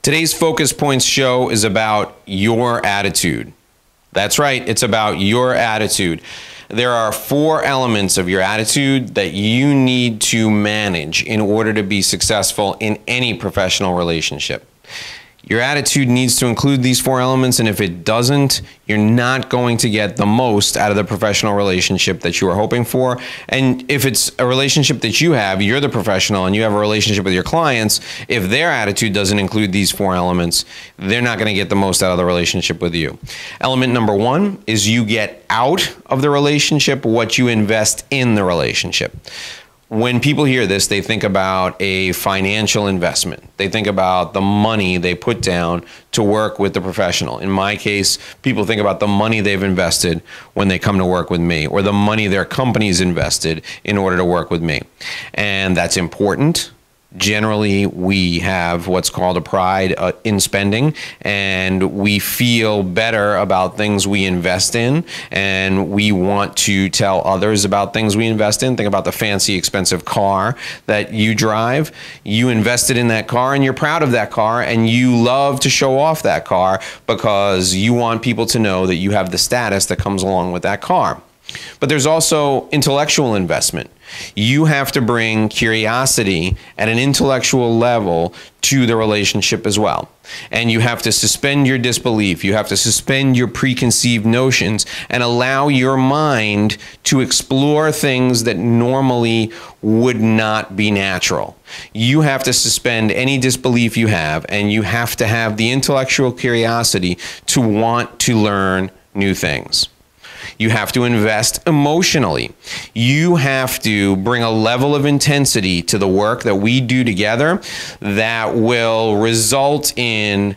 Today's Focus Points show is about your attitude. That's right, it's about your attitude. There are 4 elements of your attitude that you need to manage in order to be successful in any professional relationship. Your attitude needs to include these 4 elements, and if it doesn't, you're not going to get the most out of the professional relationship that you are hoping for. And if it's a relationship that you have, you're the professional, and you have a relationship with your clients, if their attitude doesn't include these 4 elements, they're not going to get the most out of the relationship with you. Element number 1 is you get out of the relationship what you invest in the relationship. When people hear this, they think about a financial investment. They think about the money they put down to work with the professional. In my case, people think about the money they've invested when they come to work with me, or the money their company's invested in order to work with me. And that's important. Generally, we have what's called a pride in spending, and we feel better about things we invest in, and we want to tell others about things we invest in. Think about the fancy, expensive car that you drive. You invested in that car, and you're proud of that car, and you love to show off that car because you want people to know that you have the status that comes along with that car. But there's also intellectual investment. You have to bring curiosity at an intellectual level to the relationship as well. And you have to suspend your disbelief. You have to suspend your preconceived notions and allow your mind to explore things that normally would not be natural. You have to suspend any disbelief you have, and you have to have the intellectual curiosity to want to learn new things. You have to invest emotionally. You have to bring a level of intensity to the work that we do together that will result in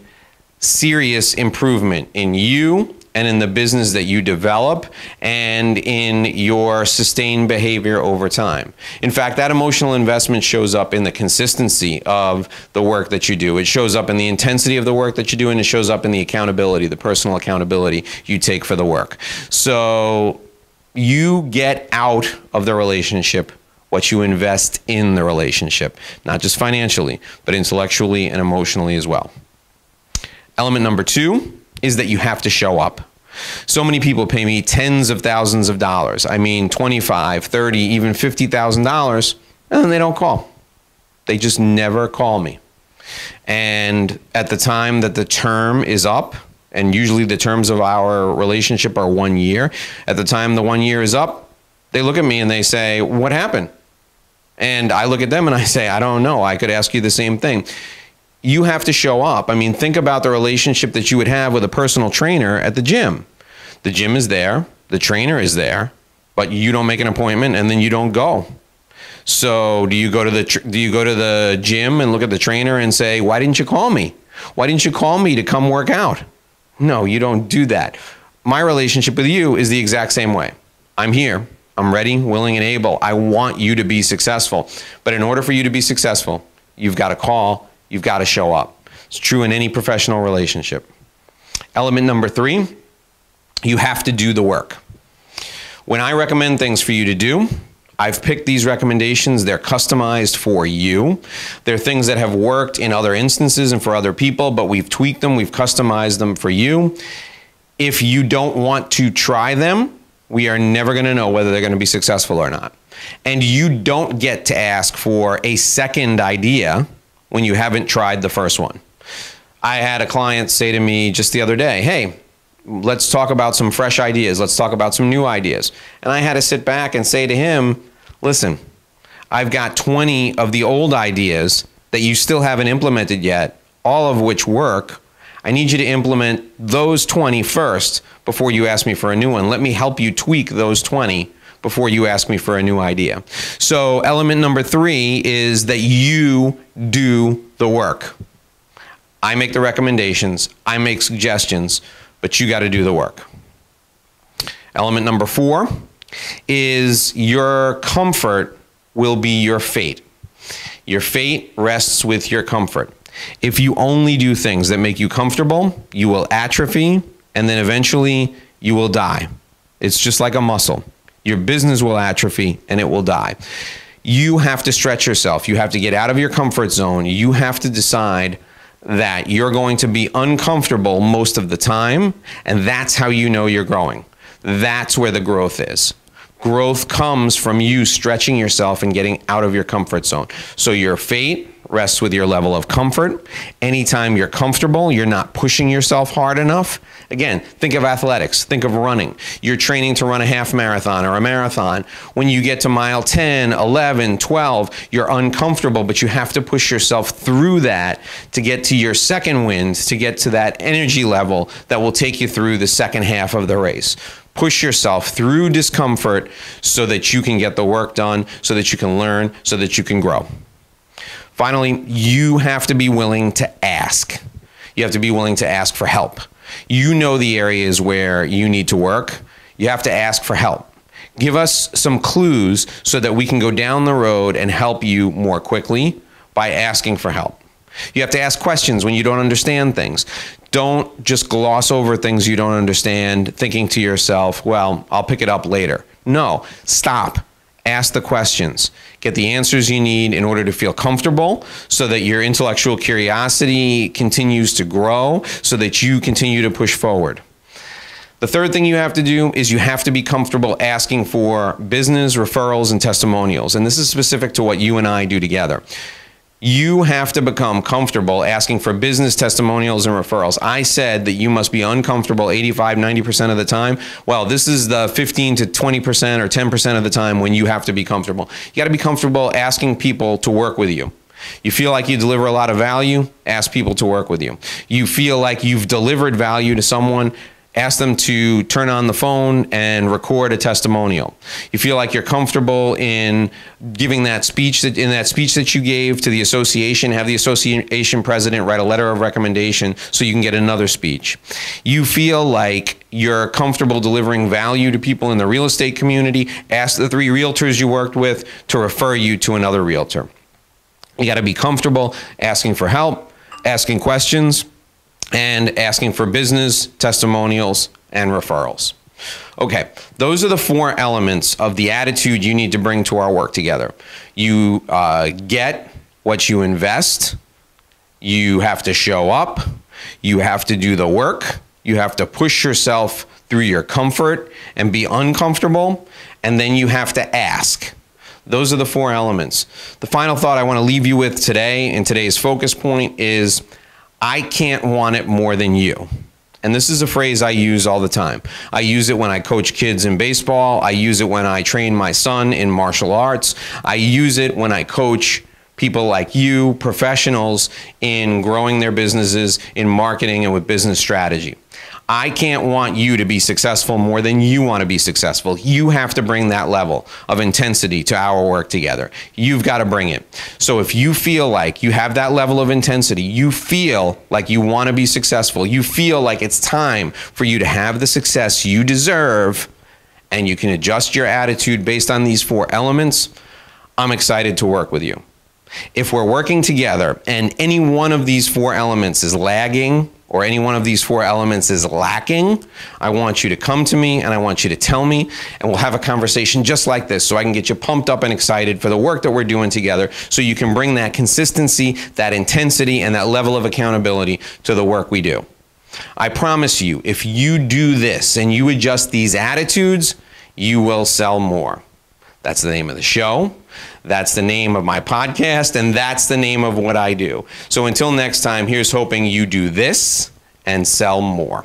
serious improvement in you and in the business that you develop and in your sustained behavior over time. In fact, that emotional investment shows up in the consistency of the work that you do. It shows up in the intensity of the work that you do, and it shows up in the accountability, the personal accountability you take for the work. So you get out of the relationship what you invest in the relationship, not just financially, but intellectually and emotionally as well. Element number 2 is that you have to show up. So many people pay me tens of thousands of dollars. I mean, $25,000, $30,000, even $50,000, and they don't call. They just never call me. And at the time that the term is up, and usually the terms of our relationship are 1 year, at the time the 1 year is up, they look at me and they say, "What happened?" And I look at them and I say, "I don't know. I could ask you the same thing." You have to show up. I mean, think about the relationship that you would have with a personal trainer at the gym. The gym is there, the trainer is there, but you don't make an appointment and then you don't go. So do you go to the gym and look at the trainer and say, "Why didn't you call me? Why didn't you call me to come work out?" No, you don't do that. My relationship with you is the exact same way. I'm here. I'm ready, willing, and able. I want you to be successful. But in order for you to be successful, you've got to call. You've got to show up. It's true in any professional relationship. Element number 3, you have to do the work. When I recommend things for you to do, I've picked these recommendations. They're customized for you. They're things that have worked in other instances and for other people, but we've tweaked them, we've customized them for you. If you don't want to try them, we are never going to know whether they're going to be successful or not. And you don't get to ask for a second idea when you haven't tried the first one. I had a client say to me just the other day, "Hey, let's talk about some fresh ideas. Let's talk about some new ideas." And I had to sit back and say to him, "Listen, I've got 20 of the old ideas that you still haven't implemented yet, all of which work. I need you to implement those 20 first before you ask me for a new one. Let me help you tweak those 20 before you ask me for a new idea." So element number 3 is that you do the work. I make the recommendations, I make suggestions, but you got to do the work. Element number 4 is your comfort will be your fate. Your fate rests with your comfort. If you only do things that make you comfortable, you will atrophy, and then eventually you will die. It's just like a muscle. Your business will atrophy and it will die. You have to stretch yourself. You have to get out of your comfort zone. You have to decide that you're going to be uncomfortable most of the time, and that's how you know you're growing. That's where the growth is. Growth comes from you stretching yourself and getting out of your comfort zone. So your fate rests with your level of comfort. Anytime you're comfortable, you're not pushing yourself hard enough. Again, think of athletics, think of running. You're training to run a half marathon or a marathon. When you get to mile 10, 11, 12, you're uncomfortable, but you have to push yourself through that to get to your second wind, to get to that energy level that will take you through the second half of the race. Push yourself through discomfort so that you can get the work done, so that you can learn, so that you can grow. Finally, you have to be willing to ask. You have to be willing to ask for help. You know the areas where you need to work. You have to ask for help. Give us some clues so that we can go down the road and help you more quickly by asking for help. You have to ask questions when you don't understand things. Don't just gloss over things you don't understand, thinking to yourself, well, I'll pick it up later. No, stop. Ask the questions. Get the answers you need in order to feel comfortable so that your intellectual curiosity continues to grow, so that you continue to push forward. The third thing you have to do is you have to be comfortable asking for business referrals and testimonials. And this is specific to what you and I do together. You have to become comfortable asking for business testimonials and referrals. I said that you must be uncomfortable 85, 90% of the time. Well, this is the 15 to 20% or 10% of the time when you have to be comfortable. You got to be comfortable asking people to work with you. You feel like you deliver a lot of value, ask people to work with you. You feel like you've delivered value to someone, ask them to turn on the phone and record a testimonial. You feel like you're comfortable in giving that speech that you gave to the association, have the association president write a letter of recommendation so you can get another speech. You feel like you're comfortable delivering value to people in the real estate community, ask the 3 realtors you worked with to refer you to another realtor. You got to be comfortable asking for help, asking questions, and asking for business, testimonials, and referrals. Okay, those are the 4 elements of the attitude you need to bring to our work together. You get what you invest. You have to show up. You have to do the work. You have to push yourself through your comfort and be uncomfortable. And then you have to ask. Those are the 4 elements. The final thought I want to leave you with today, in today's focus point, is I can't want it more than you. And this is a phrase I use all the time. I use it when I coach kids in baseball. I use it when I train my son in martial arts. I use it when I coach people like you, professionals, in growing their businesses, in marketing, and with business strategy. I can't want you to be successful more than you want to be successful. You have to bring that level of intensity to our work together. You've got to bring it. So if you feel like you have that level of intensity, you feel like you want to be successful, you feel like it's time for you to have the success you deserve, and you can adjust your attitude based on these 4 elements, I'm excited to work with you. If we're working together and any one of these 4 elements is lagging, or any one of these 4 elements is lacking, I want you to come to me and I want you to tell me, and we'll have a conversation just like this so I can get you pumped up and excited for the work that we're doing together, so you can bring that consistency, that intensity, and that level of accountability to the work we do. I promise you, if you do this and you adjust these attitudes, you will sell more. That's the name of the show. That's the name of my podcast, and that's the name of what I do. So until next time, here's hoping you do this and sell more.